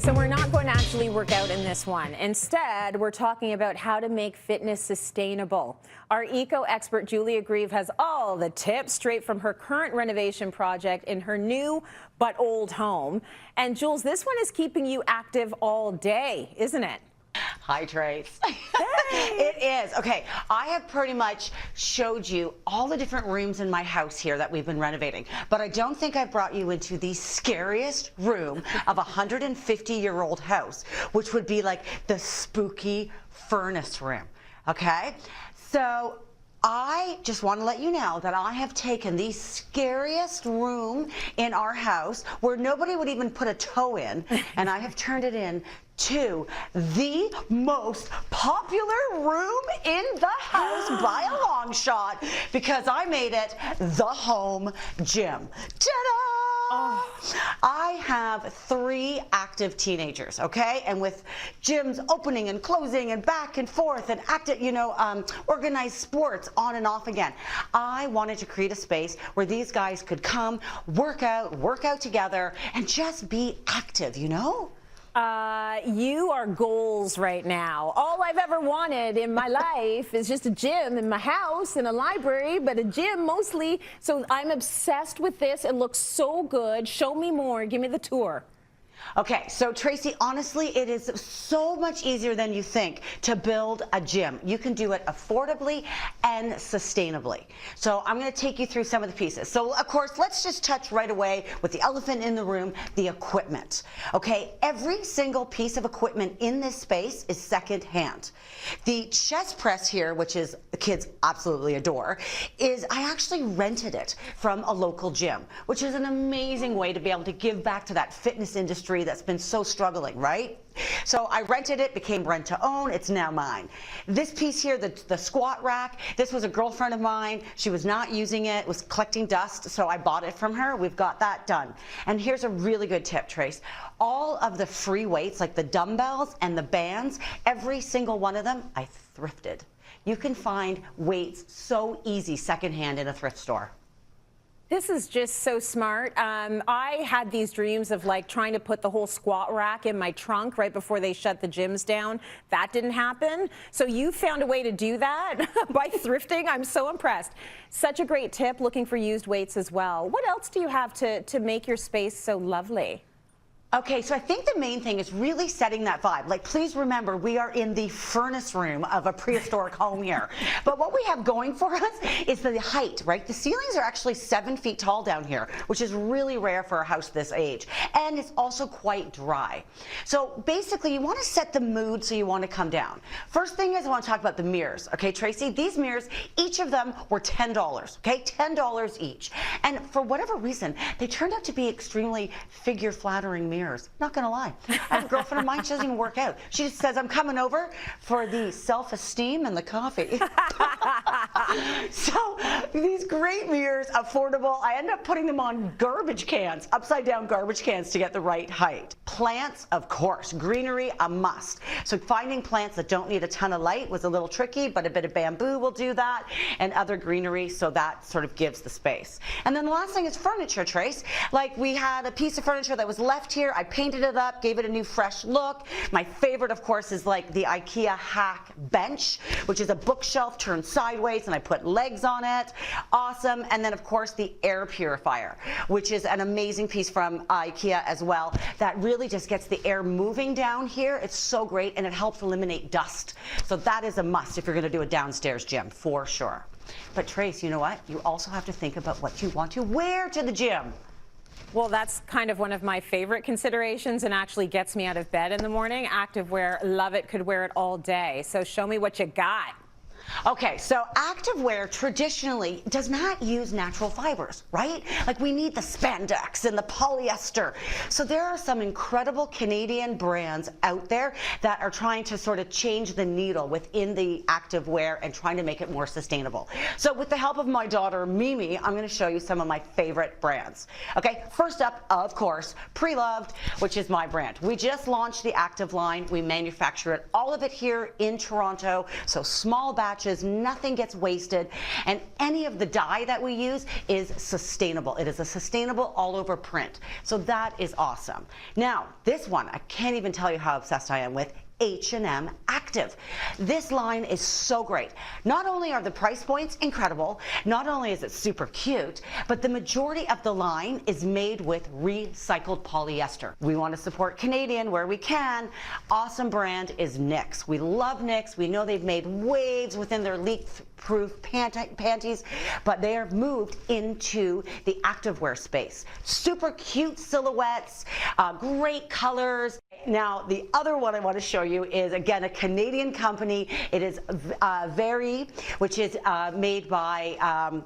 So we're not going to actually work out in this one. Instead, we're talking about how to make fitness sustainable. Our eco expert Julia Grieve has all the tips straight from her current renovation project in her new but old home. And Jules, this one is keeping you active all day, isn't it? Hi, Trace. Hey. It is. Okay, I have pretty much showed you all the different rooms in my house here that we've been renovating, but I don't think I've brought you into the scariest room of a 150-year-old house, which would be like the spooky furnace room, okay? So I just want to let you know that I have taken the scariest room in our house where nobody would even put a toe in, and I have turned it in to the most popular room in the house by a long shot, because I made it the home gym. Ta-da! Oh. I have 3 active teenagers, okay? And with gyms opening and closing and back and forth and organized sports on and off again, I wanted to create a space where these guys could come, work out together, and just be active, you know? You are goals right now. All I've ever wanted in my life is just a gym in my house and a library, but a gym mostly. So I'm obsessed with this. It looks so good. Show me more. Give me the tour. Okay, so Tracy, honestly, it is so much easier than you think to build a gym. You can do it affordably and sustainably. So I'm going to take you through some of the pieces. So, of course, let's just touch right away with the elephant in the room, the equipment. Okay, every single piece of equipment in this space is second-hand. The chest press here, which is the kids absolutely adore, I actually rented it from a local gym, which is an amazing way to be able to give back to that fitness industry that's been so struggling, right? So I rented it, became rent to own, it's now mine. This piece here, the squat rack, this was a girlfriend of mine. She was not using it, was collecting dust, so I bought it from her. We've got that done. And here's a really good tip, Trace. All of the free weights, like the dumbbells and the bands, every single one of them, I thrifted. You can find weights so easy secondhand in a thrift store. This is just so smart. I had these dreams of like trying to put the whole squat rack in my trunk right before they shut the gyms down. That didn't happen. So you found a way to do that by thrifting. I'm so impressed. Such a great tip, looking for used weights as well. What else do you have to make your space so lovely? Okay, so I think the main thing is really setting that vibe. Like, please remember, we are in the furnace room of a prehistoric home here. But what we have going for us is the height, right? The ceilings are actually 7 feet tall down here, which is really rare for a house this age. And it's also quite dry. So basically, you want to set the mood so you want to come down. First thing is I want to talk about the mirrors. Okay, Tracy, these mirrors, each of them were $10, okay? $10 each. And for whatever reason, they turned out to be extremely figure-flattering mirrors. Not gonna lie. I have a girlfriend of mine, she doesn't even work out. She just says, I'm coming over for the self-esteem and the coffee. So these great mirrors, affordable. I end up putting them on garbage cans, upside down garbage cans to get the right height. Plants, of course. Greenery, a must. So finding plants that don't need a ton of light was a little tricky, but a bit of bamboo will do that, and other greenery, so that sort of gives the space. And then the last thing is furniture, Trace. Like, we had a piece of furniture that was left here. I painted it up, gave it a new fresh look. My favorite, of course, is like the IKEA hack bench, which is a bookshelf turned sideways, and I put legs on it. Awesome. And then, of course, the air purifier, which is an amazing piece from IKEA as well, that really just gets the air moving down here. It's so great, and it helps eliminate dust. So that is a must if you're going to do a downstairs gym, for sure. But Trace, you know what? You also have to think about what you want to wear to the gym. Well, that's kind of one of my favorite considerations and actually gets me out of bed in the morning. Activewear, love it, could wear it all day. So show me what you got. Okay, so activewear traditionally does not use natural fibers, right? Like, we need the spandex and the polyester. So there are some incredible Canadian brands out there that are trying to sort of change the needle within the activewear and trying to make it more sustainable. So with the help of my daughter, Mimi, I'm going to show you some of my favorite brands. Okay, first up, of course, Pre-Loved, which is my brand. We just launched the Active line. We manufacture it, all of it here in Toronto. So small batch scratches, nothing gets wasted, and any of the dye that we use is sustainable. It is a sustainable all over print. So that is awesome. Now, this one, I can't even tell you how obsessed I am with. H&M Active. This line is so great. Not only are the price points incredible, not only is it super cute, but the majority of the line is made with recycled polyester. We want to support Canadian where we can. Awesome brand is Knix. We love Knix. We know they've made waves within their leak-proof panties, but they are moved into the activewear space. Super cute silhouettes, great colors. Now, the other one I want to show you is, again, a Canadian company. It is Very, which is made by,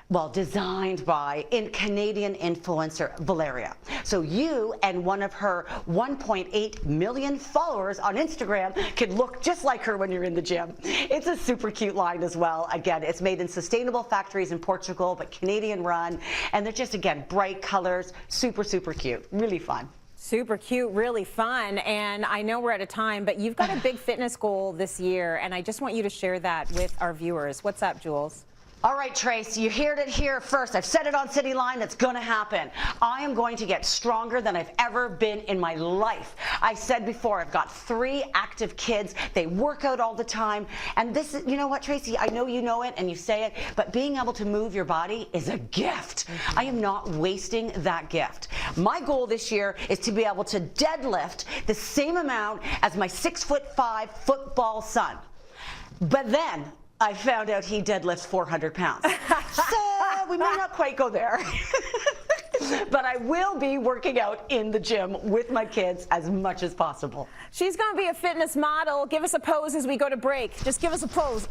well, designed by Canadian influencer Valeria. So you and one of her 1.8 million followers on Instagram can look just like her when you're in the gym. It's a super cute line as well. Again, it's made in sustainable factories in Portugal, but Canadian run. And they're just, again, bright colors, super, super cute, really fun. Super cute, really fun, and I know we're out of time, but you've got a big fitness goal this year, and I just want you to share that with our viewers. What's up, Jules? All right, Trace, you heard it here first. I've said it on Cityline. It's going to happen. I am going to get stronger than I've ever been in my life. I said before, I've got 3 active kids. They work out all the time. And this is, you know what, Tracy? I know you know it and you say it, but being able to move your body is a gift. I am not wasting that gift. My goal this year is to be able to deadlift the same amount as my 6'5" football son. But then I found out he deadlifts 400 pounds. So we might not quite go there. But I will be working out in the gym with my kids as much as possible. She's going to be a fitness model. Give us a pose as we go to break. Just give us a pose.